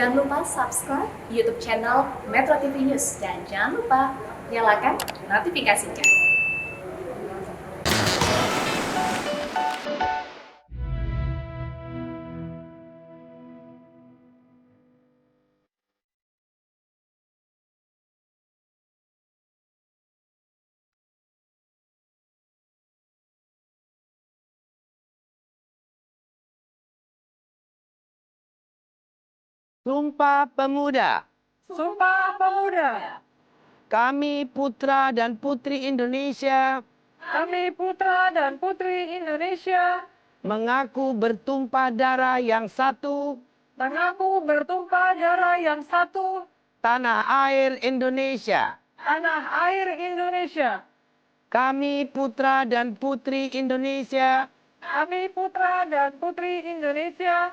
Jangan lupa subscribe YouTube channel Metro TV News dan jangan lupa nyalakan notifikasinya. Sumpah Pemuda. Sumpah Pemuda. Kami putra dan putri Indonesia Kami putra dan putri Indonesia mengaku bertumpah darah yang satu, mengaku bertumpah darah yang satu, tanah air Indonesia. tanah air Indonesia. Kami putra dan putri Indonesia Kami putra dan putri Indonesia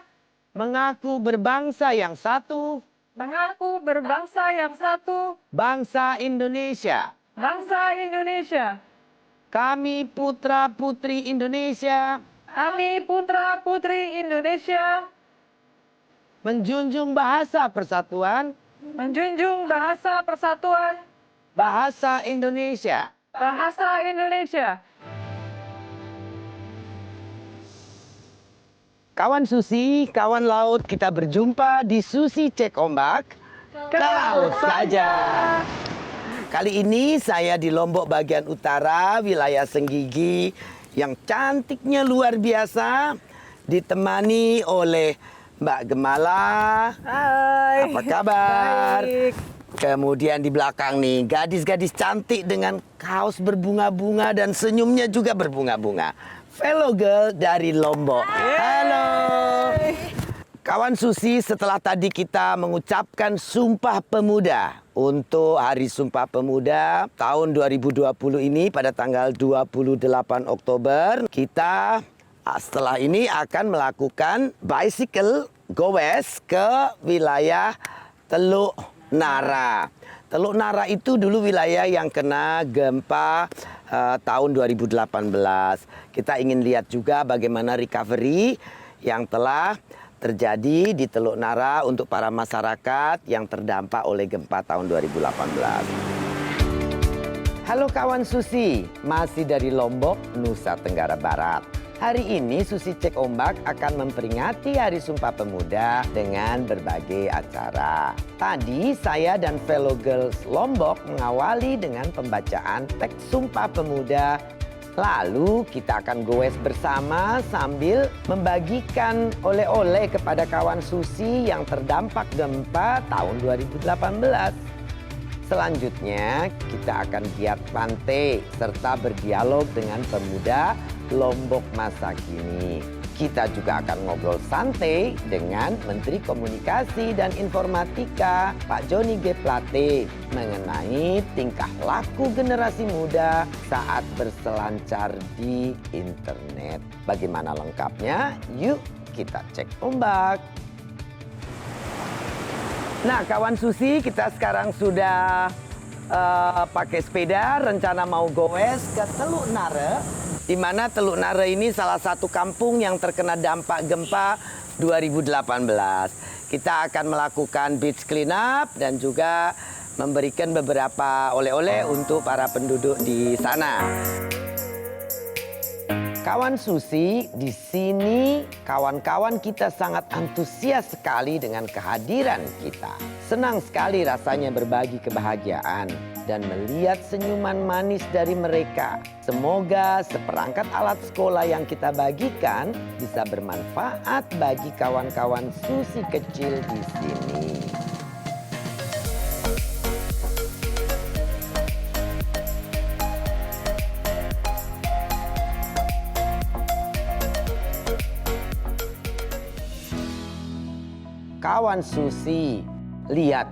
mengaku berbangsa yang satu, mengaku berbangsa yang satu, bangsa Indonesia. bangsa Indonesia. Kami putra putri Indonesia Kami putra putri Indonesia menjunjung bahasa persatuan, menjunjung bahasa persatuan, bahasa Indonesia. bahasa Indonesia. Kawan Susi, kawan laut, kita berjumpa di Susi Cek Ombak. Ke laut saja. Kali ini saya di Lombok bagian utara, wilayah Senggigi, yang cantiknya luar biasa, ditemani oleh Mbak Gemala. Hai. Apa kabar? Baik. Kemudian di belakang nih, gadis-gadis cantik dengan kaos berbunga-bunga dan senyumnya juga berbunga-bunga. Fellow girl dari Lombok. Halo. Kawan Susi, setelah tadi kita mengucapkan Sumpah Pemuda untuk Hari Sumpah Pemuda tahun 2020 ini pada tanggal 28 Oktober, kita setelah ini akan melakukan bicycle goes ke wilayah Teluk Nara. Teluk Nara itu dulu wilayah yang kena gempa tahun 2018. Kita ingin lihat juga bagaimana recovery yang telah terjadi di Teluk Nara untuk para masyarakat yang terdampak oleh gempa tahun 2018. Halo kawan Susi, masih dari Lombok, Nusa Tenggara Barat. Hari ini Susi Cek Ombak akan memperingati Hari Sumpah Pemuda dengan berbagai acara. Tadi saya dan fellow girls Lombok mengawali dengan pembacaan teks Sumpah Pemuda. Lalu kita akan goes bersama sambil membagikan oleh-oleh kepada kawan Susi yang terdampak gempa tahun 2018. Selanjutnya kita akan giat pantai serta berdialog dengan pemuda Lombok masa kini. Kita juga akan ngobrol santai dengan Menteri Komunikasi dan Informatika Pak Johnny G. Plate mengenai tingkah laku generasi muda saat berselancar di internet. Bagaimana lengkapnya? Yuk kita cek ombak. Nah kawan Susi, kita sekarang sudah pakai sepeda, rencana mau goes ke Teluk Nara, di mana Teluk Nara ini salah satu kampung yang terkena dampak gempa 2018. Kita akan melakukan beach clean up dan juga memberikan beberapa oleh-oleh untuk para penduduk di sana. Kawan Susi, di sini kawan-kawan kita sangat antusias sekali dengan kehadiran kita. Senang sekali rasanya berbagi kebahagiaan dan melihat senyuman manis dari mereka. Semoga seperangkat alat sekolah yang kita bagikan bisa bermanfaat bagi kawan-kawan Susi kecil di sini. Kawan Susi, lihat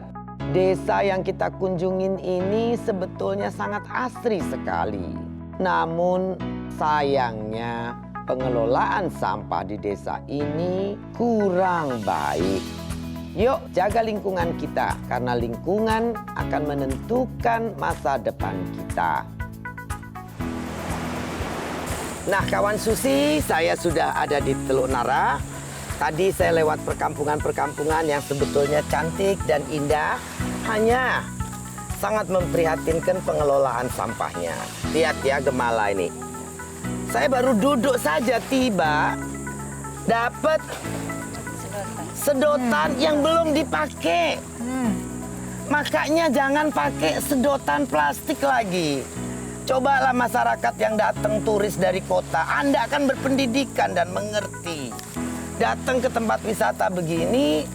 desa yang kita kunjungin ini sebetulnya sangat asri sekali. Namun sayangnya pengelolaan sampah di desa ini kurang baik. Yuk jaga lingkungan kita karena lingkungan akan menentukan masa depan kita. Nah kawan Susi, saya sudah ada di Teluk Nara. Tadi saya lewat perkampungan-perkampungan yang sebetulnya cantik dan indah, hanya sangat memprihatinkan pengelolaan sampahnya. Lihat ya Gemala ini. Saya baru duduk saja tiba, dapat sedotan yang belum dipakai. Makanya jangan pakai sedotan plastik lagi. Cobalah masyarakat yang datang turis dari kota, Anda akan berpendidikan dan mengerti. Datang ke tempat wisata begini,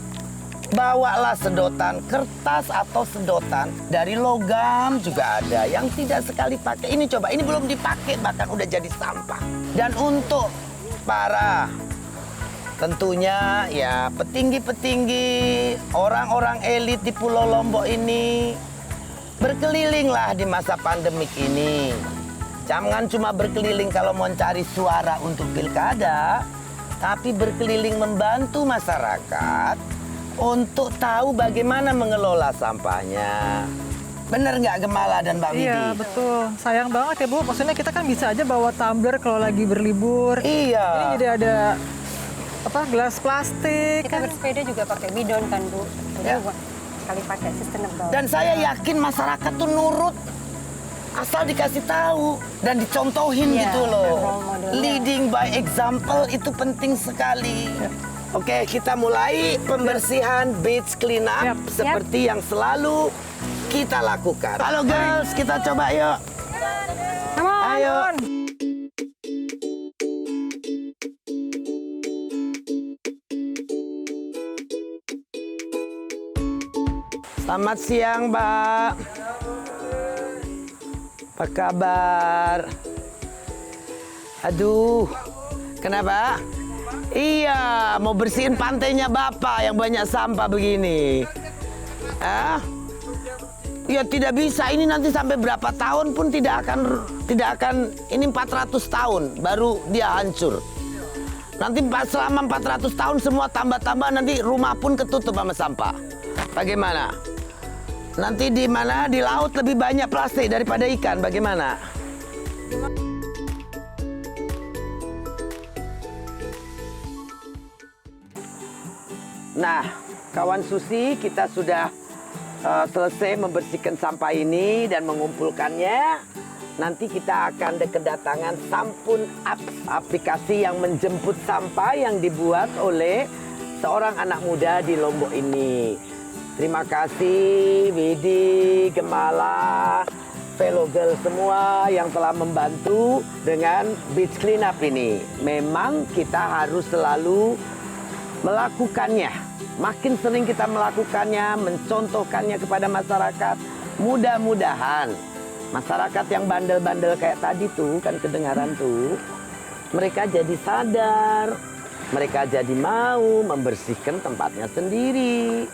bawalah sedotan kertas atau sedotan dari logam juga ada yang tidak sekali pakai. Ini coba, ini belum dipakai bahkan udah jadi sampah. Dan untuk para tentunya ya petinggi-petinggi, orang-orang elit di Pulau Lombok ini, berkelilinglah di masa pandemik ini. Jangan cuma berkeliling kalau mau cari suara untuk pilkada, tapi berkeliling membantu masyarakat untuk tahu bagaimana mengelola sampahnya. Bener nggak Gemala dan Mbak Widi? Iya, betul. Sayang banget ya, Bu. Maksudnya kita kan bisa aja bawa tumbler kalau lagi berlibur. Iya. Ini jadi ada gelas plastik. Kita bersepeda juga pakai bidon kan, Bu. Ya. Jadi sekali pakai sustainable. Dan saya yakin masyarakat tuh nurut asal dikasih tahu dan dicontohin Iya, gitu loh. role modelnya. Leading by example itu penting sekali. Oke, kita mulai pembersihan beach clean up Yap. seperti yang selalu kita lakukan. Halo girls, kita coba yuk. Come on. Ayo. Selamat siang, Mbak. Apa kabar? Aduh, kenapa? Iya, mau bersihin pantainya Bapak yang banyak sampah begini. Ya tidak bisa, ini nanti sampai berapa tahun pun tidak akan ini 400 tahun baru dia hancur. Nanti selama 400 tahun semua tambah-tambah nanti rumah pun ketutup sama sampah. Bagaimana? Nanti di mana di laut lebih banyak plastik daripada ikan, bagaimana? Nah, kawan Susi, kita sudah selesai membersihkan sampah ini dan mengumpulkannya. Nanti kita akan kedatangan Sampun Apps, aplikasi yang menjemput sampah yang dibuat oleh seorang anak muda di Lombok ini. Terima kasih Widi, Gemala, fellow girl semua yang telah membantu dengan beach cleanup ini. Memang kita harus selalu melakukannya. Makin sering kita melakukannya, mencontohkannya kepada masyarakat, mudah-mudahan masyarakat yang bandel-bandel kayak tadi tuh, kan kedengaran tuh, mereka jadi sadar, mereka jadi mau membersihkan tempatnya sendiri.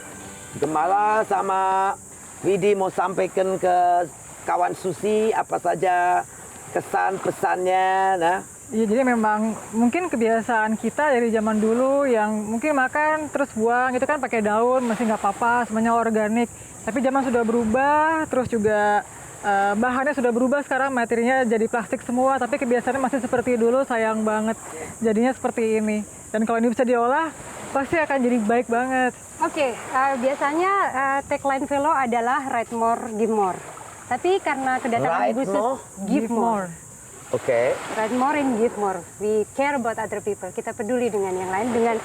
Gemala sama Widi mau sampaikan ke kawan Susi apa saja kesan pesannya, nah. Iya, jadi memang mungkin kebiasaan kita dari zaman dulu yang mungkin makan terus buang itu kan pakai daun masih nggak apa-apa, semuanya organik. Tapi zaman sudah berubah, terus juga bahannya sudah berubah, sekarang materinya jadi plastik semua. Tapi kebiasaannya masih seperti dulu, sayang banget jadinya seperti ini. Dan kalau ini bisa diolah, pasti akan jadi baik banget. Oke, biasanya tagline Velo adalah Ride More, Give More. Tapi karena kedatangan Ride Ibu Sus, more, Give More. Oke. Ride more and give more. We care about other people. Kita peduli dengan yang lain, dengan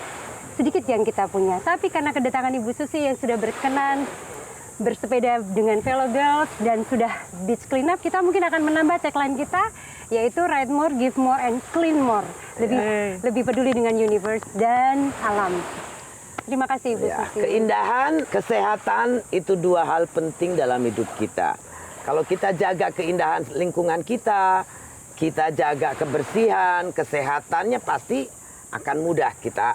sedikit yang kita punya. Tapi karena kedatangan Ibu Susi yang sudah berkenan bersepeda dengan fellow girls dan sudah beach clean up, kita mungkin akan menambah tagline kita, yaitu Ride More, Give More, and Clean More. Lebih peduli dengan universe dan alam. Terima kasih Ibu Ya, Susi. keindahan, kesehatan itu dua hal penting dalam hidup kita. Kalau kita jaga keindahan lingkungan kita jaga kebersihan, kesehatannya pasti akan mudah kita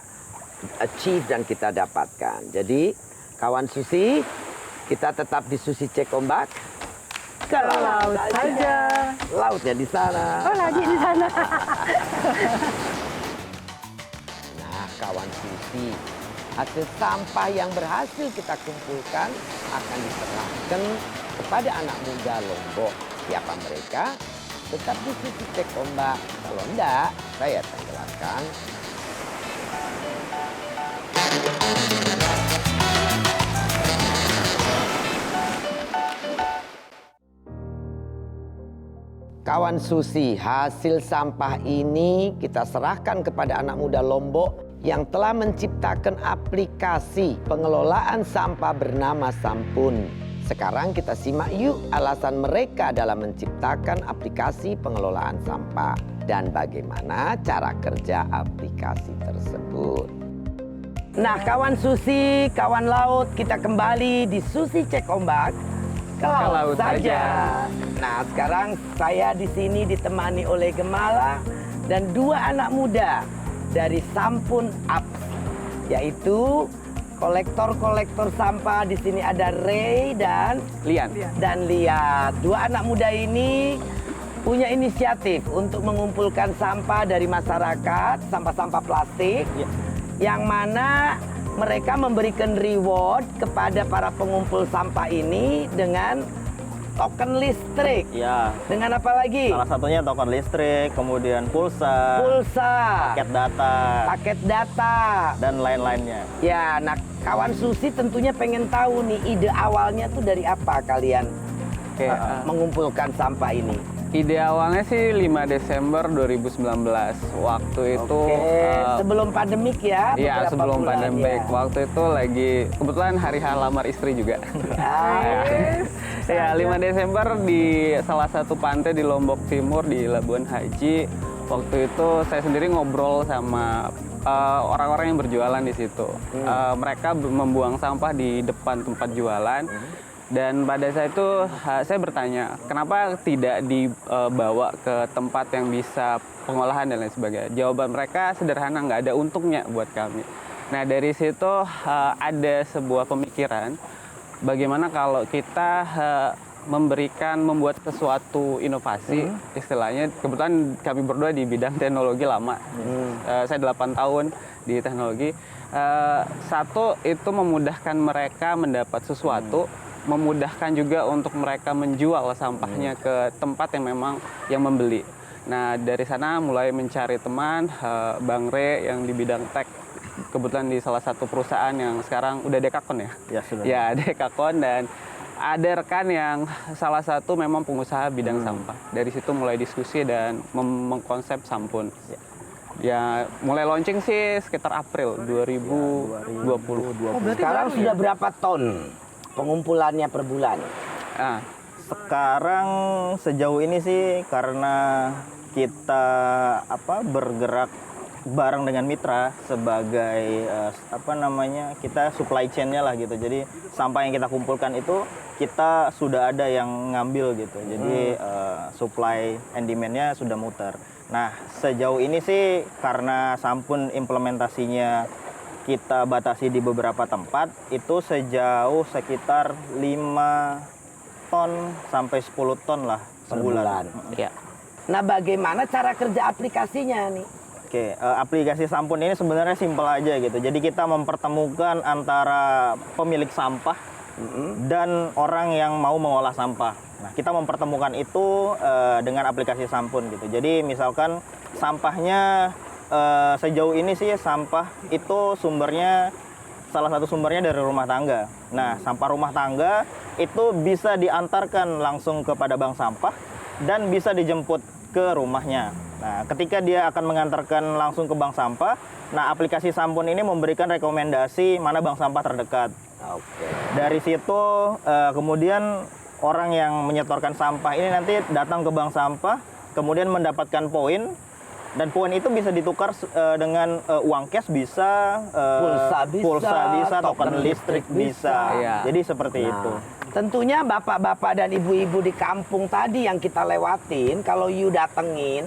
achieve dan kita dapatkan. Jadi, kawan Susi, kita tetap di Susi Cek Ombak. Ke laut saja. Lautnya di sana. Oh, lagi di sana. Nah, kawan Susi, hasil sampah yang berhasil kita kumpulkan akan diserahkan kepada anak muda Lombok. Siapa mereka? Tetap di Susi Cek Ombak. Kalau enggak, saya akan jelaskan Kawan Susi, hasil sampah ini kita serahkan kepada anak muda Lombok yang telah menciptakan aplikasi pengelolaan sampah bernama Sampun. Sekarang kita simak yuk alasan mereka dalam menciptakan aplikasi pengelolaan sampah dan bagaimana cara kerja aplikasi tersebut. Nah, kawan Susi, kawan laut, kita kembali di Susi Cek Ombak ke laut saja. Nah, sekarang saya di sini ditemani oleh Gemala dan dua anak muda dari Sampun Apps, yaitu kolektor-kolektor sampah. Di sini ada Ray dan Lian. Liat. Dua anak muda ini punya inisiatif untuk mengumpulkan sampah dari masyarakat, sampah-sampah plastik, yang mana mereka memberikan reward kepada para pengumpul sampah ini dengan token listrik. Ya. Dengan apa lagi? Salah satunya token listrik, kemudian pulsa, paket data, dan lain-lainnya. Ya, nah kawan Susi tentunya pengen tahu nih ide awalnya tuh dari apa kalian mengumpulkan sampah ini? Ide awalnya sih 5 Desember 2019. Waktu itu sebelum pandemik ya? Iya, sebelum bulan, pandemik. ya. Waktu itu lagi kebetulan hari lamar istri juga. Ya, 5 Desember di salah satu pantai di Lombok Timur di Labuan Haji. Waktu itu saya sendiri ngobrol sama orang-orang yang berjualan di situ. Mereka membuang sampah di depan tempat jualan. Dan pada saat itu saya bertanya, kenapa tidak dibawa ke tempat yang bisa pengolahan dan lain sebagainya. Jawaban mereka sederhana, nggak ada untungnya buat kami. Nah, dari situ ada sebuah pemikiran, bagaimana kalau kita membuat sesuatu inovasi, istilahnya. Kebetulan kami berdua di bidang teknologi lama. Saya 8 tahun di teknologi. Satu, itu memudahkan mereka mendapat sesuatu, memudahkan juga untuk mereka menjual sampahnya ke tempat yang memang yang membeli. Nah, dari sana mulai mencari teman, Bang Re yang di bidang tech, kebetulan di salah satu perusahaan yang sekarang udah Dekakon ya? Ya, sudah. Ya, Dekakon, dan ada rekan yang salah satu memang pengusaha bidang sampah. Dari situ mulai diskusi dan mengkonsep Sampun. Ya, mulai launching sih sekitar April 2020. Sekarang sudah berapa ton pengumpulannya per bulan? Nah, Sekarang sejauh ini sih karena kita bergerak bareng dengan mitra sebagai kita supply chain-nya lah gitu. Jadi sampah yang kita kumpulkan itu kita sudah ada yang ngambil gitu. Jadi supply and demand-nya sudah muter. Nah, sejauh ini sih karena Sampun implementasinya kita batasi di beberapa tempat, itu sejauh sekitar 5 ton sampai 10 ton lah sebulan. ya. Nah, bagaimana cara kerja aplikasinya nih? Oke, aplikasi Sampun ini sebenarnya simpel aja gitu. Jadi kita mempertemukan antara pemilik sampah dan orang yang mau mengolah sampah. Nah, kita mempertemukan itu dengan aplikasi Sampun gitu. Jadi misalkan sampahnya sejauh ini sih sampah itu salah satu sumbernya dari rumah tangga. Nah, sampah rumah tangga itu bisa diantarkan langsung kepada bank sampah dan bisa dijemput ke rumahnya. Nah, ketika dia akan mengantarkan langsung ke bank sampah, nah aplikasi Sampun ini memberikan rekomendasi mana bank sampah terdekat. Dari situ kemudian orang yang menyetorkan sampah ini nanti datang ke bank sampah, kemudian mendapatkan poin. Dan poin itu bisa ditukar dengan uang cash bisa, pulsa bisa, token listrik bisa. Iya. Jadi seperti itu. Tentunya bapak-bapak dan ibu-ibu di kampung tadi yang kita lewatin, kalau you datengin,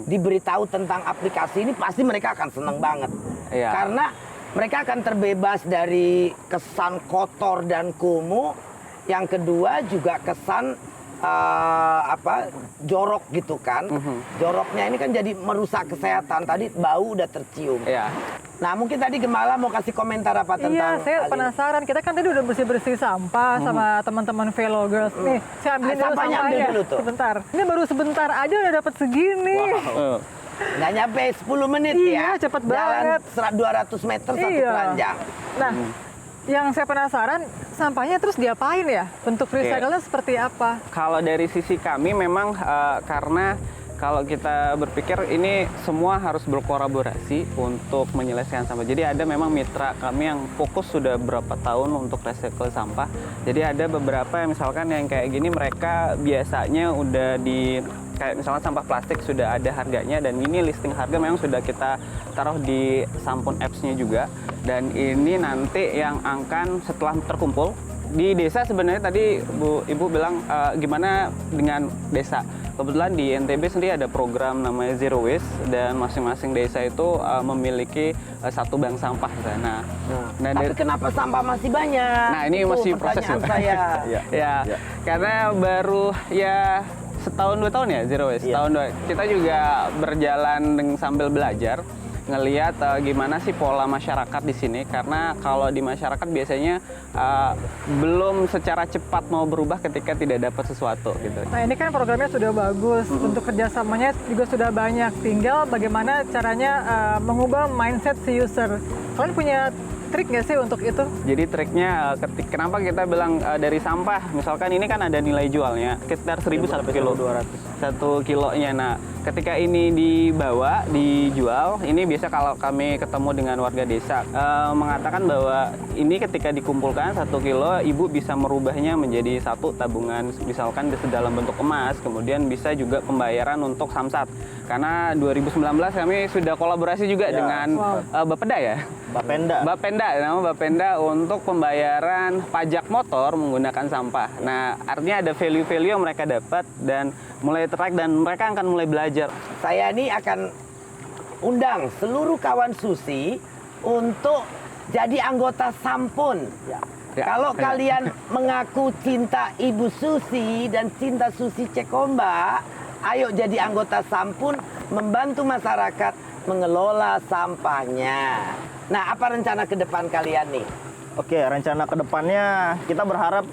diberitahu tentang aplikasi ini, pasti mereka akan seneng banget. Iya. Karena mereka akan terbebas dari kesan kotor dan kumuh. Yang kedua juga kesan jorok gitu kan. Joroknya ini kan jadi merusak kesehatan. Tadi bau udah tercium. Iya. Nah, mungkin tadi Gemala mau kasih komentar apa tentang Iya, saya hal ini? penasaran. Kita kan tadi udah bersih-bersih sampah sama teman-teman fellow girls. Nih, saya ambilin dulu Sampahnya ambil sampahnya. dulu tuh. Sebentar. Ini baru sebentar aja udah dapat segini. Nggak nyampe 10 menit Iya, ya. cepet Jalan banget. 200 meter satu Iya. keranjang. Nah, yang saya penasaran, sampahnya terus diapain ya? Bentuk recycle-nya seperti apa? Kalau dari sisi kami memang karena kalau kita berpikir ini semua harus berkolaborasi untuk menyelesaikan sampah. Jadi ada memang mitra kami yang fokus sudah berapa tahun untuk recycle sampah. Jadi ada beberapa yang misalkan yang kayak gini mereka biasanya udah di kayak misalnya sampah plastik sudah ada harganya dan ini listing harga memang sudah kita taruh di Sampun Apps-nya juga. Dan ini nanti yang akan setelah terkumpul di desa sebenarnya tadi Ibu bilang gimana dengan desa. Kebetulan di NTB sendiri ada program namanya Zero Waste dan masing-masing desa itu memiliki satu bank sampah di sana. Nah, Tapi kenapa sampah masih banyak? Nah, ini Itu masih proses, pertanyaan Bu. saya. ya, karena baru ya setahun 2 tahun ya Zero Waste. Setahun 2. Kita juga berjalan sambil belajar ngelihat gimana sih pola masyarakat di sini karena kalau di masyarakat biasanya belum secara cepat mau berubah ketika tidak dapat sesuatu gitu. Nah, ini kan programnya sudah bagus, untuk kerjasamanya juga sudah banyak. Tinggal bagaimana caranya mengubah mindset si user. Kalian punya trik nggak sih untuk itu? Jadi triknya kenapa kita bilang dari sampah, misalkan ini kan ada nilai jualnya sekitar 1.000 1 kilo, 1 kilonya. Nah, ketika ini dijual, ini biasa kalau kami ketemu dengan warga desa mengatakan bahwa ini ketika dikumpulkan 1 kilo, ibu bisa merubahnya menjadi satu tabungan, misalkan dalam bentuk emas, kemudian bisa juga pembayaran untuk samsat. Karena 2019 kami sudah kolaborasi juga dengan Bapeda ya. Bapenda, nama Bapenda untuk pembayaran pajak motor menggunakan sampah. Nah, artinya ada value-value yang mereka dapat dan mulai tertarik dan mereka akan mulai belajar. Saya ini akan undang seluruh kawan Susi untuk jadi anggota Sampun. Ya. Kalau kalian mengaku cinta Ibu Susi dan cinta Susi Cekomba, ayo jadi anggota Sampun membantu masyarakat mengelola sampahnya. Nah, apa rencana ke depan kalian nih? Oke, rencana kedepannya kita berharap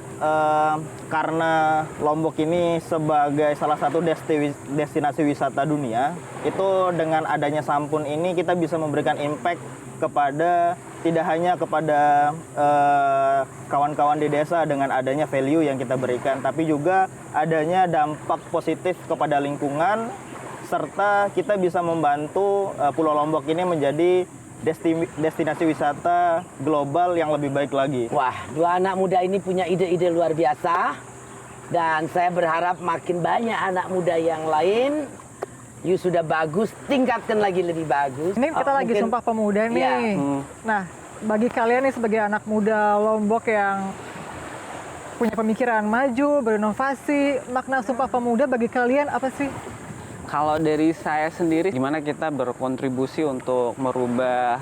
karena Lombok ini sebagai salah satu destinasi wisata dunia, itu dengan adanya Sampun ini kita bisa memberikan impact kepada tidak hanya kepada kawan-kawan di desa dengan adanya value yang kita berikan, tapi juga adanya dampak positif kepada lingkungan, serta kita bisa membantu Pulau Lombok ini menjadi destinasi wisata global yang lebih baik lagi. Wah, dua anak muda ini punya ide-ide luar biasa. Dan saya berharap makin banyak anak muda yang lain. You sudah bagus, tingkatkan lagi lebih bagus. Ini kita lagi mungkin- Sumpah Pemuda nih. Iya. Nah, bagi kalian nih sebagai anak muda Lombok yang punya pemikiran maju, berinovasi, makna Sumpah Pemuda bagi kalian apa sih? Kalau dari saya sendiri, gimana kita berkontribusi untuk merubah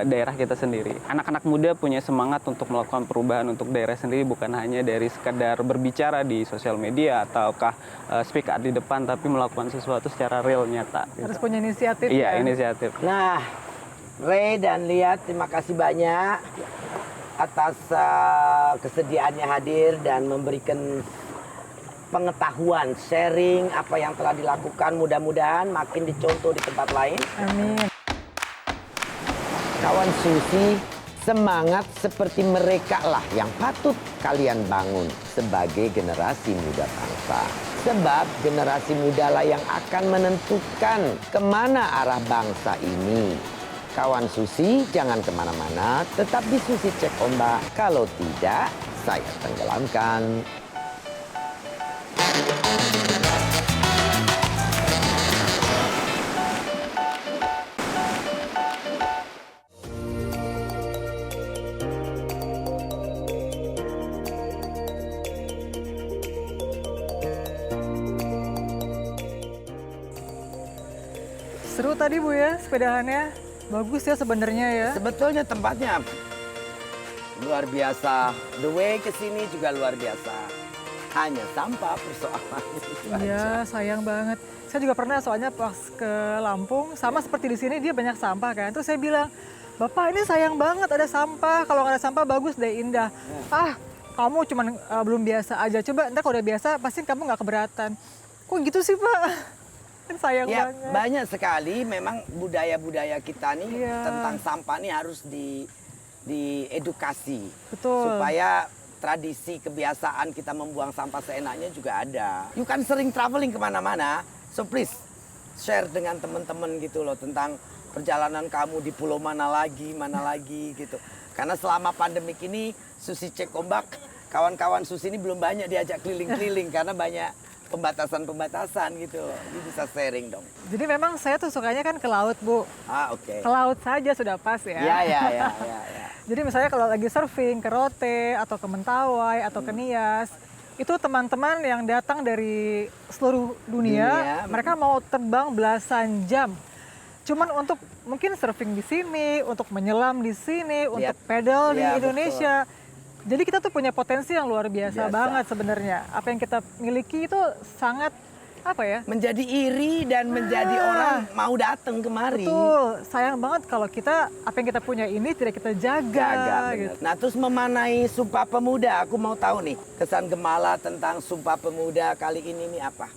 daerah kita sendiri. Anak-anak muda punya semangat untuk melakukan perubahan untuk daerah sendiri, bukan hanya dari sekedar berbicara di sosial media ataukah speak up di depan, tapi melakukan sesuatu secara real, nyata. Harus punya inisiatif. Iya, ya? inisiatif. Nah, Ray dan Liat, terima kasih banyak atas kesediaannya hadir dan memberikan pengetahuan, sharing apa yang telah dilakukan. Mudah-mudahan makin dicontoh di tempat lain. Amin. Kawan Susi, semangat seperti mereka lah yang patut kalian bangun sebagai generasi muda bangsa. Sebab generasi muda lah yang akan menentukan kemana arah bangsa ini. Kawan Susi, jangan kemana-mana, tetap di Susi Cek Ombak. Kalau tidak, saya tenggelamkan. Seru tadi Bu ya, sepedahannya. Bagus ya sebenarnya ya. Sebetulnya tempatnya luar biasa. The way ke sini juga luar biasa. Hanya sampah persoalannya. itu Iya, aja. sayang banget. Saya juga pernah soalnya pas ke Lampung, sama seperti di sini dia banyak sampah kan. Terus saya bilang, Bapak ini sayang banget ada sampah. Kalau nggak ada sampah bagus deh, indah. Ah, kamu cuman belum biasa aja. Coba ntar kalau udah biasa pasti kamu nggak keberatan. Kok gitu sih Pak? Sayang Ya, banget. banyak sekali memang budaya-budaya kita nih Iya. tentang sampah nih harus diedukasi. Betul. Supaya tradisi kebiasaan kita membuang sampah seenaknya juga ada. You kan sering traveling kemana-mana, so please share dengan teman-teman gitu loh tentang perjalanan kamu di pulau mana lagi gitu. Karena selama pandemik ini Susi Cek Ombak, kawan-kawan Susi ini belum banyak diajak keliling-keliling karena banyak pembatasan-pembatasan gitu loh. Ini bisa sharing dong. Jadi memang saya tuh sukanya kan ke laut, Bu. Oke. Ke laut saja sudah pas ya. Ya. Jadi misalnya kalau lagi surfing ke Rote atau ke Mentawai atau ke Nias, itu teman-teman yang datang dari seluruh dunia, mereka mau terbang belasan jam. Cuman untuk mungkin surfing di sini, untuk menyelam di sini, untuk pedal di Iya, Indonesia. Jadi kita tuh punya potensi yang luar biasa Biasa. banget sebenarnya. Apa yang kita miliki itu sangat apa ya? Menjadi iri dan menjadi orang mau datang kemari. Betul, sayang banget kalau kita apa yang kita punya ini tidak kita jaga. Bener. Gitu. Nah terus memanai Sumpah Pemuda, aku mau tahu nih kesan Gemala tentang Sumpah Pemuda kali ini nih apa?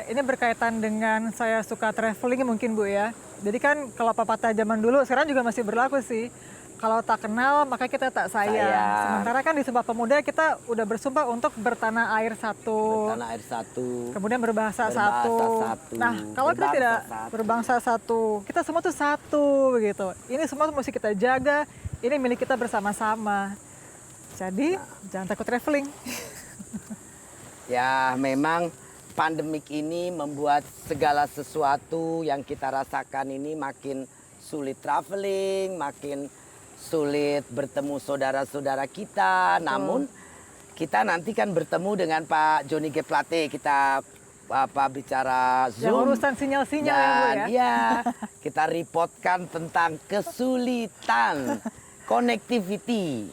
Ini berkaitan dengan saya suka traveling mungkin Bu ya. Jadi kan kalau pepatah zaman dulu, sekarang juga masih berlaku sih. Kalau tak kenal maka kita tak sayang. Sementara kan di Sumpah Pemuda kita udah bersumpah untuk bertanah air satu. Bertanah air satu. Kemudian berbahasa Berbahasa satu. satu. Nah, kalau kita Berbangsa tidak satu. berbangsa satu, kita semua tuh satu begitu. Ini semua mesti kita jaga, ini milik kita bersama-sama. Jadi, jangan takut traveling. Ya memang pandemik ini membuat segala sesuatu yang kita rasakan ini makin sulit traveling, makin sulit bertemu saudara-saudara kita. Namun kita nanti kan bertemu dengan Pak Johnny G. Plate, kita bicara Yang Zoom. urusan sinyal-sinyal ya Bu Dan ya. iya, kita reportkan tentang kesulitan connectivity.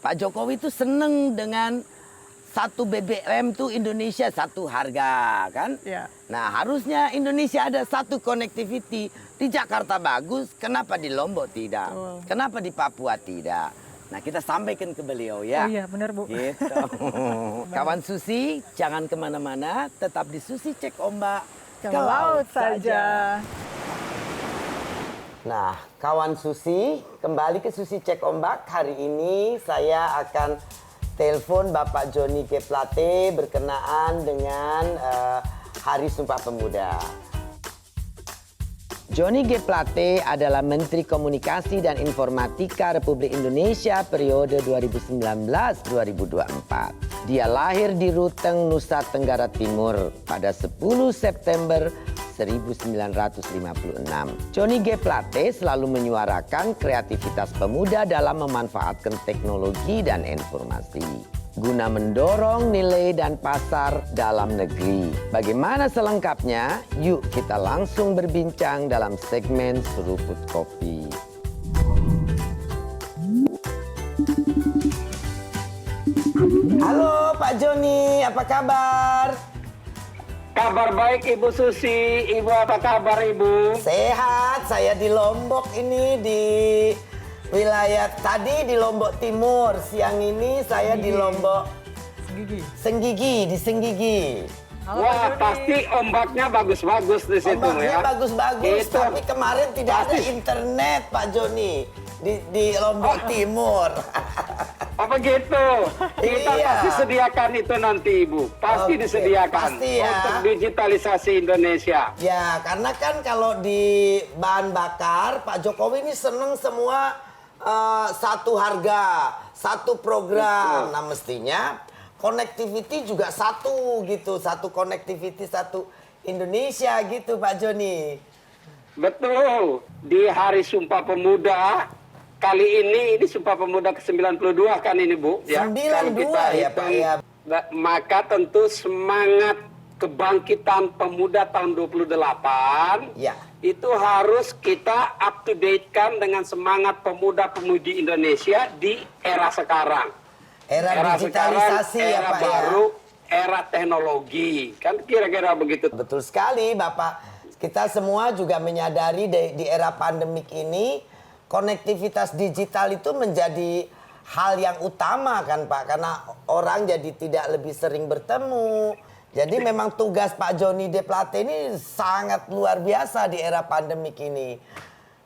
Pak Jokowi itu seneng dengan satu BBM tuh Indonesia satu harga kan? Iya. Nah harusnya Indonesia ada satu connectivity. Di Jakarta bagus, kenapa di Lombok tidak? Betul. Kenapa di Papua tidak? Nah kita sampaikan ke beliau ya. Oh iya, benar Bu. Gitu. Kawan Susi, jangan kemana-mana, tetap di Susi Cek Ombak. Ke laut saja. Nah, kawan Susi, kembali ke Susi Cek Ombak. Hari ini saya akan telepon Bapak Johnny G. Plate berkenaan dengan Hari Sumpah Pemuda. Johnny G. Plate adalah Menteri Komunikasi dan Informatika Republik Indonesia periode 2019-2024. Dia lahir di Ruteng, Nusa Tenggara Timur pada 10 September 1956. Johnny G. Plate selalu menyuarakan kreativitas pemuda dalam memanfaatkan teknologi dan informasi guna mendorong nilai dan pasar dalam negeri. Bagaimana selengkapnya? Yuk kita langsung berbincang dalam segmen Seruput Kopi. Halo Pak Joni, apa kabar? Kabar baik Ibu Susi, Ibu apa kabar Ibu? Sehat, saya di Lombok ini di wilayah tadi di Lombok Timur, siang ini saya di Lombok Senggigi, di Senggigi. Halo, Wah Pak Joni. pasti ombaknya bagus-bagus di situ Ombaknya ya. bagus-bagus, Itu. tapi kemarin tidak ada internet Pak Joni di Lombok Timur. Apa gitu? Kita Iya. pasti sediakan itu nanti Ibu, pasti Oke, disediakan pasti ya. untuk digitalisasi Indonesia. Ya, karena kan kalau di bahan bakar Pak Jokowi ini seneng semua satu harga, satu program. Nah, mestinya connectivity juga satu gitu, satu connectivity satu Indonesia gitu Pak Joni. Betul, di Hari Sumpah Pemuda kali ini Sumpah Pemuda ke-92 kan ini Bu. 92 Kalau kita ya, Pak, hitung, ya. Maka tentu semangat kebangkitan pemuda tahun 28 Ya. itu harus kita up to date kan dengan semangat pemuda-pemudi Indonesia di era sekarang. Era digitalisasi sekarang, ya era Pak ya. baru, era teknologi. Kan kira-kira begitu. Betul sekali Bapak. Kita semua juga menyadari di era pandemik ini konektivitas digital itu menjadi hal yang utama kan Pak. Karena orang jadi tidak lebih sering bertemu, Jadi memang tugas Pak Joni G. Plate ini sangat luar biasa di era pandemik ini.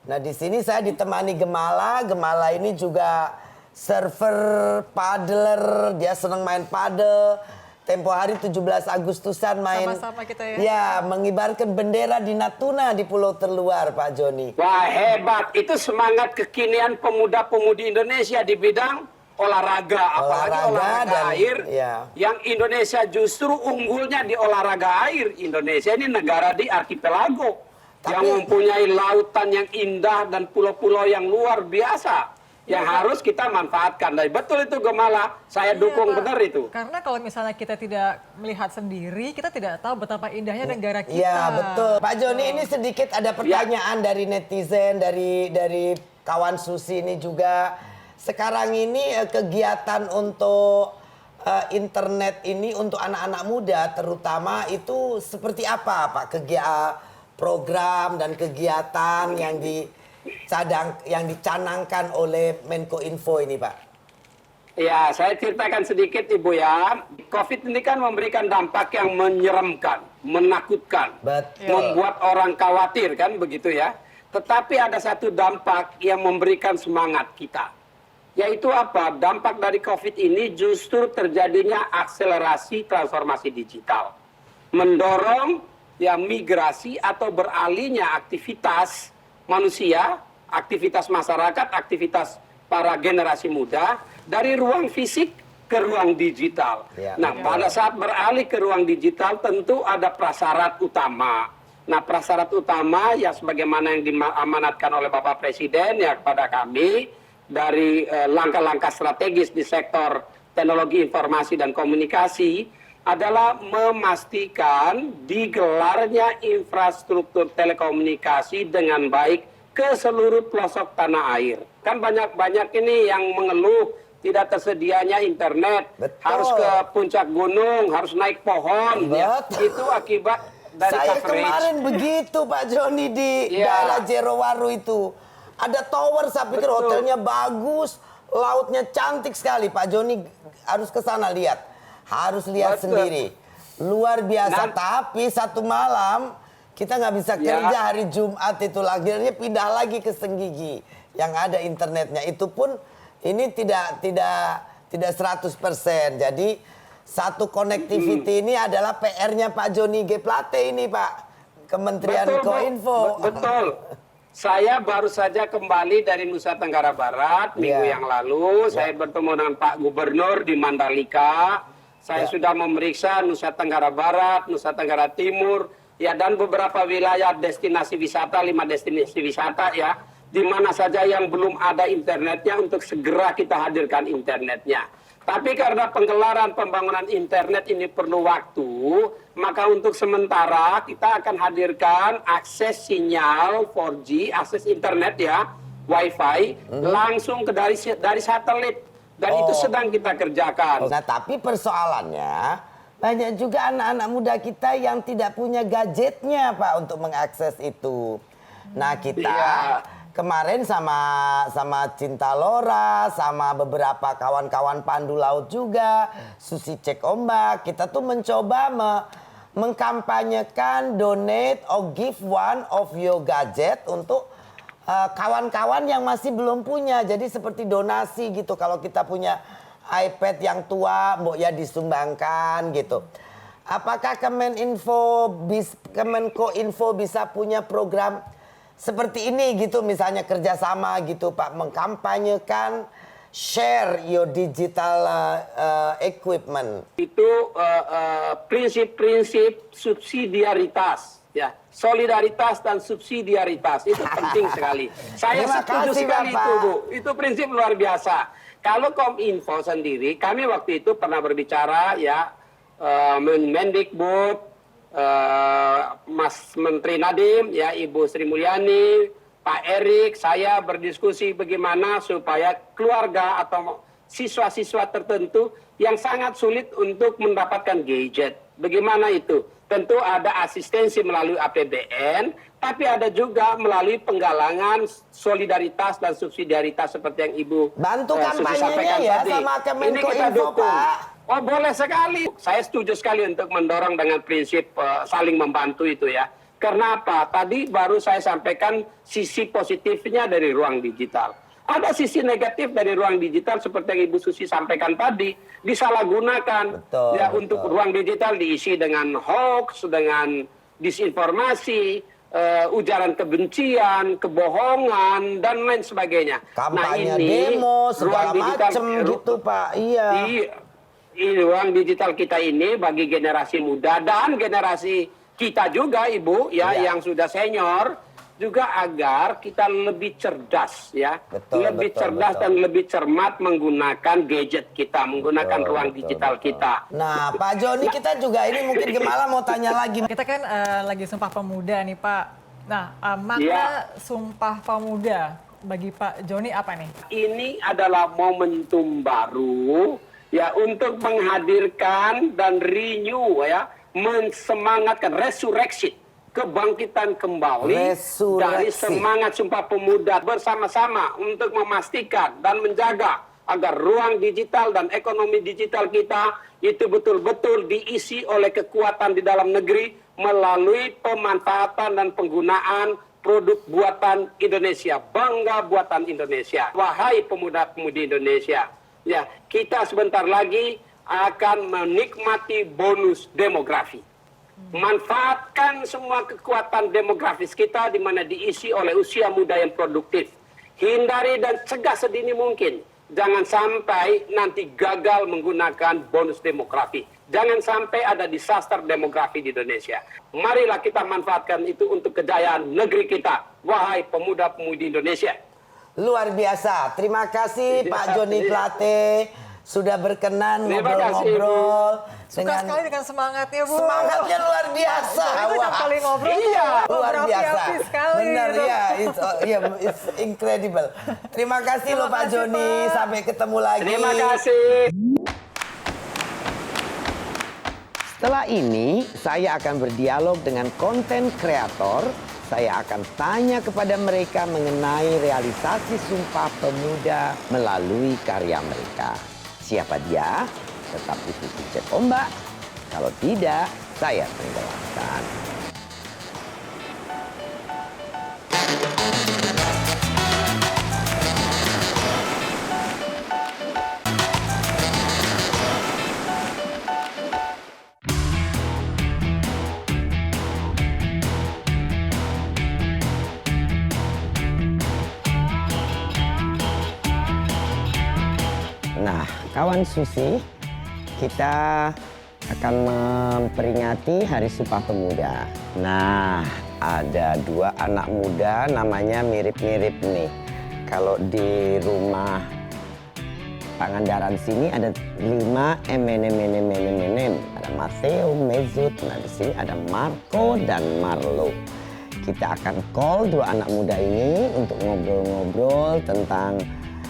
Nah di sini saya ditemani Gemala. Gemala ini juga surfer, paddler, dia senang main paddle. Tempo hari 17 Agustusan main. Sama-sama kita ya. Ya, mengibarkan bendera di Natuna di pulau terluar Pak Joni. Wah hebat, itu semangat kekinian pemuda-pemudi Indonesia di bidang olahraga, apalagi olahraga dan air. ya. Yang Indonesia justru unggulnya di olahraga air. Indonesia ini negara di archipelago yang mempunyai lautan yang indah dan pulau-pulau yang luar biasa. Yang harus kita manfaatkan. Dan betul itu Gemala, saya dukung benar itu. Karena kalau misalnya kita tidak melihat sendiri, kita tidak tahu betapa indahnya negara kita. Iya betul. Pak Joni ini sedikit ada pertanyaan dari netizen, dari kawan Susi ini juga. Sekarang ini kegiatan untuk internet ini untuk anak-anak muda terutama itu seperti apa Pak? Program dan kegiatan yang dicanangkan oleh Menko Info ini Pak? Ya, saya ceritakan sedikit Ibu ya. COVID ini kan memberikan dampak yang menyeramkan, menakutkan, membuat orang khawatir kan begitu ya. Tetapi ada satu dampak yang memberikan semangat kita. Yaitu apa? Dampak dari COVID ini justru terjadinya akselerasi transformasi digital. Mendorong ya migrasi atau beralihnya aktivitas manusia, aktivitas masyarakat, aktivitas para generasi muda dari ruang fisik ke ruang digital. Nah, pada saat beralih ke ruang digital tentu ada prasyarat utama. Nah, prasyarat utama ya sebagaimana yang diamanatkan oleh Bapak Presiden ya kepada kami dari langkah-langkah strategis di sektor teknologi informasi dan komunikasi adalah memastikan digelarnya infrastruktur telekomunikasi dengan baik ke seluruh pelosok tanah air. Kan banyak ini yang mengeluh tidak tersedianya internet, harus ke puncak gunung, harus naik pohon, ya. Itu akibat dari Saya coverage. kemarin begitu Pak Joni di daerah Jerowaru itu. Ada tower, saya pikir hotelnya bagus, lautnya cantik sekali. Pak Joni harus ke sana lihat. Harus lihat sendiri. Luar biasa. Tapi satu malam kita nggak bisa kerja hari Jumat itu. Akhirnya pindah lagi ke Senggigi yang ada internetnya. Itu pun ini tidak 100%. Jadi satu connectivity ini adalah PR-nya Pak Joni G. Plate ini Pak. Kementerian Kominfo. Betul. Saya baru saja kembali dari Nusa Tenggara Barat minggu yang lalu. Saya bertemu dengan Pak Gubernur di Mandalika. Saya sudah memeriksa Nusa Tenggara Barat, Nusa Tenggara Timur, ya dan beberapa wilayah destinasi wisata, 5 destinasi wisata ya, di mana saja yang belum ada internetnya untuk segera kita hadirkan internetnya. Tapi karena penggelaran pembangunan internet ini perlu waktu, maka untuk sementara kita akan hadirkan akses sinyal 4G, akses internet ya, Wi-Fi, langsung ke dari satelit. Dan itu sedang kita kerjakan. Nah tapi persoalannya banyak juga anak-anak muda kita yang tidak punya gadgetnya Pak untuk mengakses itu. Nah kita kemarin sama Cinta Lora, sama beberapa kawan-kawan pandu laut juga, Susi Cek Ombak, kita tuh mencoba mengkampanyekan donate or give one of your gadget untuk kawan-kawan yang masih belum punya. Jadi seperti donasi gitu. Kalau kita punya iPad yang tua, ya disumbangkan gitu. Apakah Kemenko Info bisa punya program seperti ini gitu, misalnya kerjasama gitu Pak, mengkampanyekan share your digital equipment. Itu prinsip-prinsip subsidiaritas. Ya, solidaritas dan subsidiaritas itu penting sekali. Saya setuju sekali itu, Bu. Itu prinsip luar biasa. Kalau Kominfo sendiri, kami waktu itu pernah berbicara ya, Mendikbud, Mas Menteri Nadiem, ya Ibu Sri Mulyani, Pak Erik, saya berdiskusi bagaimana supaya keluarga atau siswa-siswa tertentu yang sangat sulit untuk mendapatkan gadget. Bagaimana itu? Tentu ada asistensi melalui APBN, tapi ada juga melalui penggalangan solidaritas dan subsidiaritas seperti yang Ibu bantu Susi kampanyenya sampaikan ya tadi. sama Kemenko Ini kita Info dukung. Pak. Oh boleh sekali. Saya setuju sekali untuk mendorong dengan prinsip saling membantu itu ya. Karena apa? Tadi baru saya sampaikan sisi positifnya dari ruang digital. Ada sisi negatif dari ruang digital seperti yang Ibu Susi sampaikan tadi. Disalahgunakan. Betul, Ya, untuk ruang digital diisi dengan hoax, dengan disinformasi, ujaran kebencian, kebohongan, dan lain sebagainya. Kampanye demo, segala macam gitu Pak. Iya. Ruang digital kita ini bagi generasi muda dan generasi kita juga Ibu ya, yang sudah senior juga agar kita lebih cerdas ya, lebih cerdas dan lebih cermat menggunakan gadget kita, menggunakan ruang digital kita. Nah Pak Joni, kita juga ini mungkin Gemala mau tanya lagi. Kita kan lagi Sumpah Pemuda nih Pak. Nah, makna Sumpah Pemuda bagi Pak Joni apa nih? Ini adalah momentum baru ya untuk menghadirkan dan renew ya, mensemangatkan resurreksi, kebangkitan kembali dari semangat Sumpah Pemuda bersama-sama untuk memastikan dan menjaga agar ruang digital dan ekonomi digital kita itu betul-betul diisi oleh kekuatan di dalam negeri melalui pemanfaatan dan penggunaan produk buatan Indonesia, bangga buatan Indonesia. Wahai pemuda-pemudi Indonesia, ya, kita sebentar lagi akan menikmati bonus demografi. Manfaatkan semua kekuatan demografis kita di mana diisi oleh usia muda yang produktif. Hindari dan cegah sedini mungkin. Jangan sampai nanti gagal menggunakan bonus demografi. Jangan sampai ada disaster demografi di Indonesia. Marilah kita manfaatkan itu untuk kejayaan negeri kita. Wahai pemuda-pemudi Indonesia. Luar biasa. Terima kasih Pak Joni Plate sudah berkenan ngobrol-ngobrol. Suka sekali dengan semangatnya Bu. Semangatnya luar biasa. Itu yang paling ngobrol. Iya, luar biasa. Sekali, benar ya, it's incredible. Terima kasih loh Pak Joni. Sampai ketemu lagi. Terima kasih. Setelah ini, saya akan berdialog dengan konten kreator. Saya akan tanya kepada mereka mengenai realisasi Sumpah Pemuda melalui karya mereka. Siapa dia? Tetap ikuti Cek Ombak. Kalau tidak, saya tenggelamkan. Nah, kawan Susi, kita akan memperingati Hari Sumpah Pemuda. Nah, ada dua anak muda namanya mirip-mirip nih. Kalau di rumah Pangandaran sini ada 5 M. Ada Matteo, Mezut, nah di sini ada Marco dan Marlo. Kita akan call dua anak muda ini untuk ngobrol-ngobrol tentang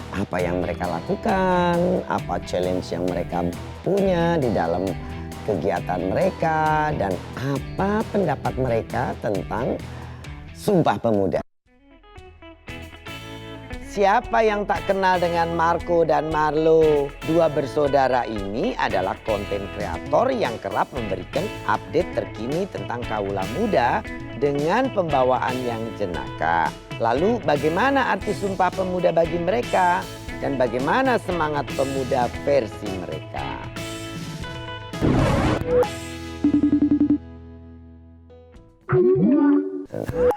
apa yang mereka lakukan, apa challenge yang mereka punya di dalam kegiatan mereka, dan apa pendapat mereka tentang Sumpah Pemuda. Siapa yang tak kenal dengan Marco dan Marlo? Dua bersaudara ini adalah konten kreator yang kerap memberikan update terkini tentang kaula muda dengan pembawaan yang jenaka. Lalu bagaimana arti Sumpah Pemuda bagi mereka? Dan bagaimana semangat pemuda versi mereka?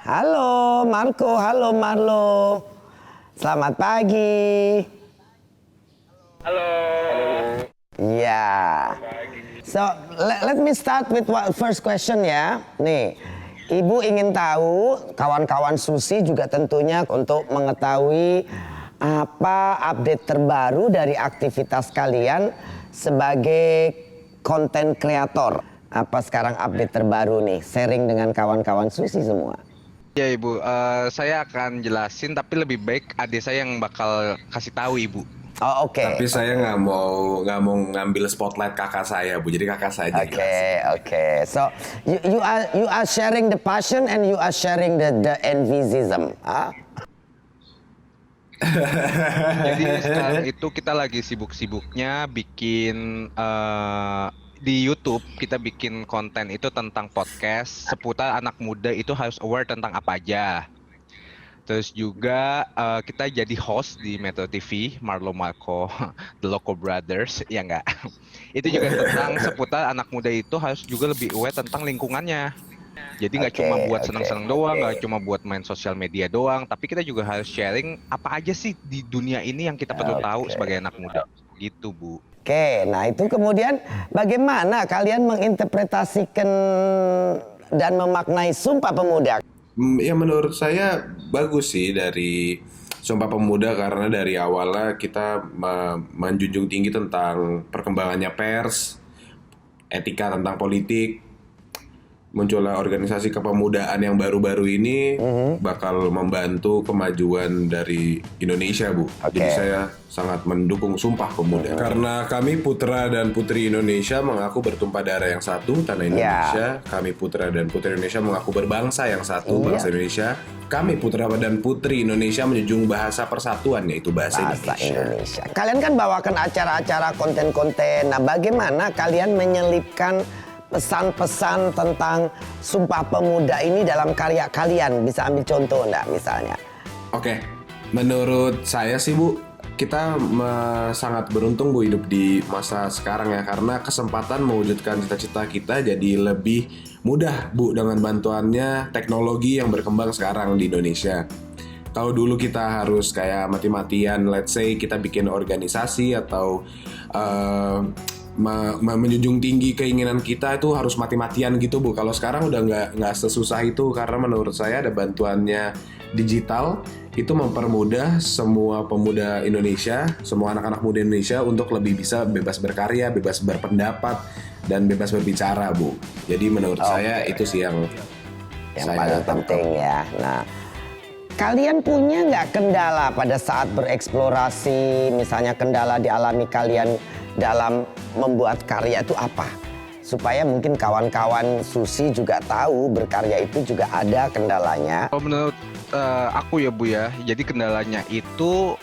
Halo Marco, halo Marlo. Selamat pagi. Halo. Ya. So, let me start with first question ya. Nih, Ibu ingin tahu, kawan-kawan Susi juga tentunya untuk mengetahui apa update terbaru dari aktivitas kalian sebagai konten kreator. Apa sekarang update terbaru nih, sharing dengan kawan-kawan Susi semua. Ya Ibu, saya akan jelasin tapi lebih baik adik saya yang bakal kasih tahu Ibu. Oh oke. Tapi saya nggak mau ngambil spotlight kakak saya Bu, jadi kakak saya aja jelasin. Oke. So you are sharing the passion and you are sharing the envyism. Jadi sekarang itu kita lagi sibuk-sibuknya bikin di YouTube kita bikin konten itu tentang podcast seputar anak muda itu harus aware tentang apa aja. Terus juga kita jadi host di Metro TV, Marlo Marco, The Loco Brothers, ya enggak? Itu juga tentang seputar anak muda itu harus juga lebih aware tentang lingkungannya. Jadi nggak cuma buat senang-senang doang, nggak cuma buat main sosial media doang, tapi kita juga harus sharing apa aja sih di dunia ini yang kita perlu tahu sebagai anak muda. Gitu, Bu. Oke, nah itu kemudian bagaimana kalian menginterpretasikan dan memaknai Sumpah Pemuda? Ya menurut saya bagus sih dari Sumpah Pemuda karena dari awalnya kita menjunjung tinggi tentang perkembangannya pers, etika tentang politik. Munculnya organisasi kepemudaan yang baru-baru ini bakal membantu kemajuan dari Indonesia, Bu. Jadi saya sangat mendukung Sumpah Pemuda. Karena kami putra dan putri Indonesia mengaku bertumpah darah yang satu, tanah Indonesia. Kami putra dan putri Indonesia mengaku berbangsa yang satu, bangsa Indonesia. Kami putra dan putri Indonesia menjunjung bahasa persatuan, yaitu bahasa Indonesia. Kalian kan bawakan acara-acara konten-konten. Nah, bagaimana kalian menyelipkan pesan-pesan tentang Sumpah Pemuda ini dalam karya kalian? Bisa ambil contoh enggak misalnya? Oke, menurut saya sih Bu, kita sangat beruntung Bu hidup di masa sekarang ya, karena kesempatan mewujudkan cita-cita kita jadi lebih mudah Bu dengan bantuannya teknologi yang berkembang sekarang di Indonesia. Kalau dulu kita harus kayak mati-matian, let's say kita bikin organisasi atau menjunjung tinggi keinginan kita itu harus mati-matian gitu Bu. Kalau sekarang udah nggak sesusah itu, karena menurut saya ada bantuannya digital itu mempermudah semua pemuda Indonesia, semua anak-anak muda Indonesia untuk lebih bisa bebas berkarya, bebas berpendapat, dan bebas berbicara Bu. Jadi menurut saya itu sih yang paling penting ya. Nah, kalian punya nggak kendala pada saat bereksplorasi, misalnya kendala dialami kalian dalam membuat karya itu apa? Supaya mungkin kawan-kawan Susi juga tahu berkarya itu juga ada kendalanya. Kalau menurut aku ya Bu ya, jadi kendalanya itu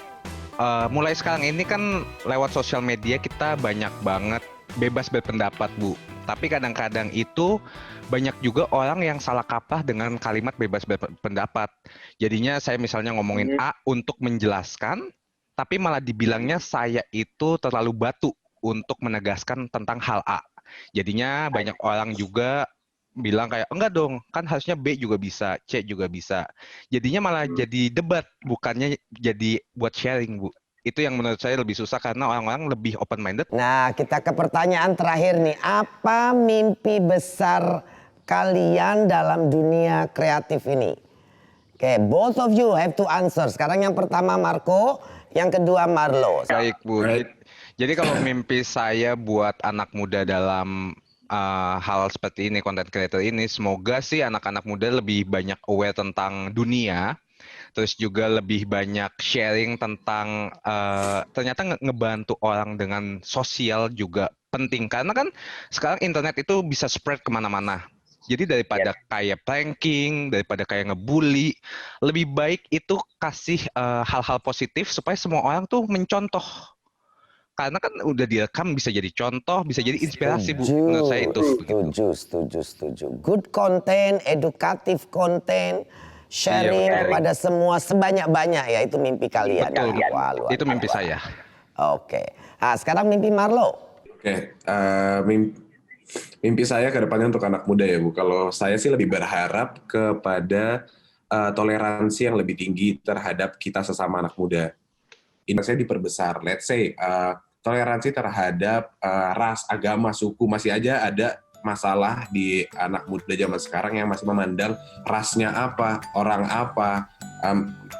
mulai sekarang ini kan lewat sosial media kita banyak banget bebas berpendapat Bu. Tapi kadang-kadang itu banyak juga orang yang salah kaprah dengan kalimat bebas berpendapat. Jadinya saya misalnya ngomongin A untuk menjelaskan, tapi malah dibilangnya saya itu terlalu batu untuk menegaskan tentang hal A. Jadinya banyak orang juga bilang kayak, enggak dong, kan harusnya B juga bisa, C juga bisa. Jadinya malah jadi debat, bukannya jadi buat sharing, Bu. Itu yang menurut saya lebih susah karena orang-orang lebih open-minded. Nah, kita ke pertanyaan terakhir nih. Apa mimpi besar kalian dalam dunia kreatif ini? Oke, both of you have to answer. Sekarang yang pertama Marco, yang kedua Marlo. Baik Bu, jadi kalau mimpi saya buat anak muda dalam hal seperti ini, content creator ini, semoga sih anak-anak muda lebih banyak aware tentang dunia, terus juga lebih banyak sharing tentang ternyata ngebantu orang dengan sosial juga penting. Karena kan sekarang internet itu bisa spread kemana-mana. Jadi daripada kayak pranking, daripada kayak ngebully, lebih baik itu kasih hal-hal positif supaya semua orang tuh mencontoh. Karena kan udah direkam bisa jadi contoh, bisa jadi inspirasi Bu. Menurut saya itu. Setuju. Good content, edukatif content, sharing kepada semua sebanyak-banyak ya, itu mimpi kalian. Betul, Wah, itu mimpi saya. Oke. Nah, sekarang mimpi Marlo. Oke, mimpi saya ke depannya untuk anak muda ya Bu. Kalau saya sih lebih berharap kepada toleransi yang lebih tinggi terhadap kita sesama anak muda. Ini saya diperbesar. Let's say toleransi terhadap ras, agama, suku, masih aja ada masalah di anak muda zaman sekarang yang masih memandang rasnya apa, orang apa.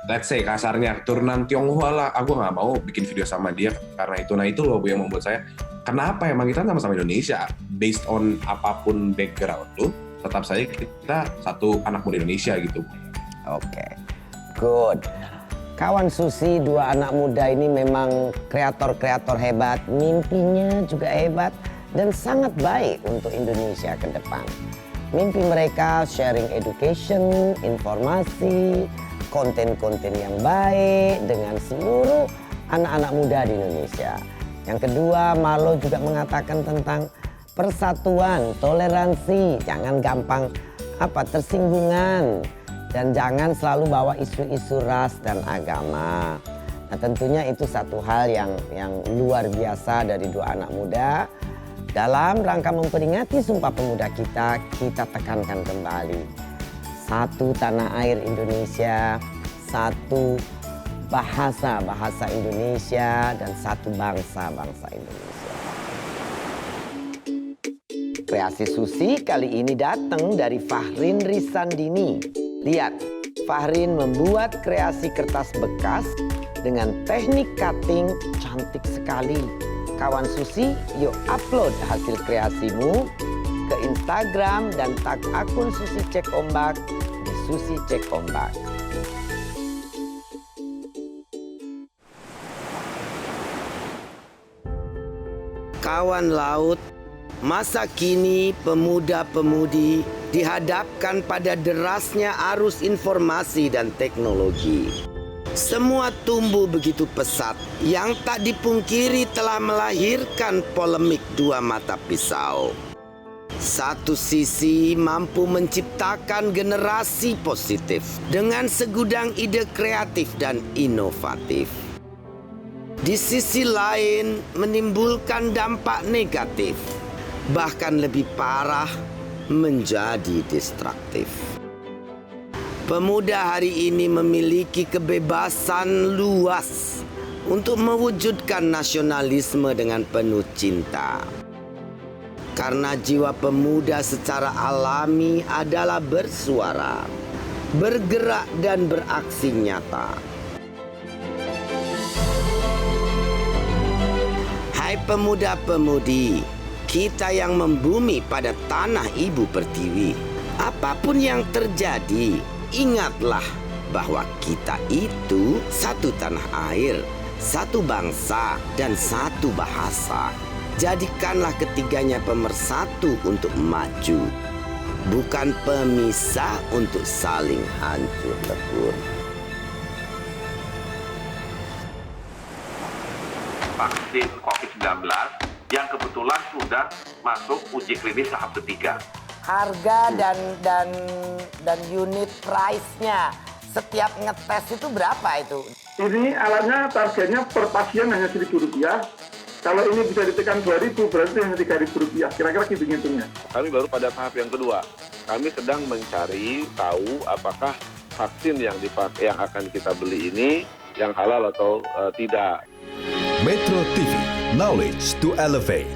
Let's say kasarnya turunan Tionghoa lah, aku nggak mau bikin video sama dia karena itu. Nah itu loh Bu yang membuat saya, kenapa emang kita sama-sama Indonesia, based on apapun background lu, tetap saja kita satu anak muda Indonesia gitu. Oke, good. Kawan Susi, dua anak muda ini memang kreator-kreator hebat, mimpinya juga hebat dan sangat baik untuk Indonesia ke depan. Mimpi mereka sharing education, informasi, konten-konten yang baik dengan seluruh anak-anak muda di Indonesia. Yang kedua, Marlo juga mengatakan tentang persatuan, toleransi, jangan gampang tersinggungan, dan jangan selalu bawa isu-isu ras dan agama. Nah, tentunya itu satu hal yang luar biasa dari dua anak muda. Dalam rangka memperingati Sumpah Pemuda kita tekankan kembali. Satu tanah air Indonesia, satu bahasa Indonesia, dan satu bangsa Indonesia. Kreasi Susi kali ini datang dari Fahrin Risandini. Lihat, Fahrin membuat kreasi kertas bekas dengan teknik cutting cantik sekali. Kawan Susi, yuk upload hasil kreasimu ke Instagram dan tag akun Susi Cek Ombak di Susi Cek Ombak. Kawan laut, masa kini pemuda-pemudi dihadapkan pada derasnya arus informasi dan teknologi. Semua tumbuh begitu pesat yang tak dipungkiri telah melahirkan polemik dua mata pisau. Satu sisi mampu menciptakan generasi positif dengan segudang ide kreatif dan inovatif. Di sisi lain menimbulkan dampak negatif, bahkan lebih parah menjadi destruktif. Pemuda hari ini memiliki kebebasan luas untuk mewujudkan nasionalisme dengan penuh cinta. Karena jiwa pemuda secara alami adalah bersuara, bergerak dan beraksi nyata. Hai pemuda-pemudi, kita yang membumi pada tanah ibu pertiwi. Apapun yang terjadi, ingatlah bahwa kita itu satu tanah air, satu bangsa, dan satu bahasa. Jadikanlah ketiganya pemersatu untuk maju, bukan pemisah untuk saling hancur lebur. Vaksin COVID-19 yang kebetulan sudah masuk uji klinis tahap ketiga. Harga dan unit price-nya setiap ngetes itu berapa itu? Ini alatnya targetnya per pasien hanya Rp1.000. Kalau ini bisa ditekan 2.000 berarti hanya Rp3.000. Kira-kira hitung-hitungnya. Kami baru pada tahap yang kedua. Kami sedang mencari tahu apakah vaksin yang akan kita beli ini yang halal atau tidak. Metro TV, knowledge to elevate.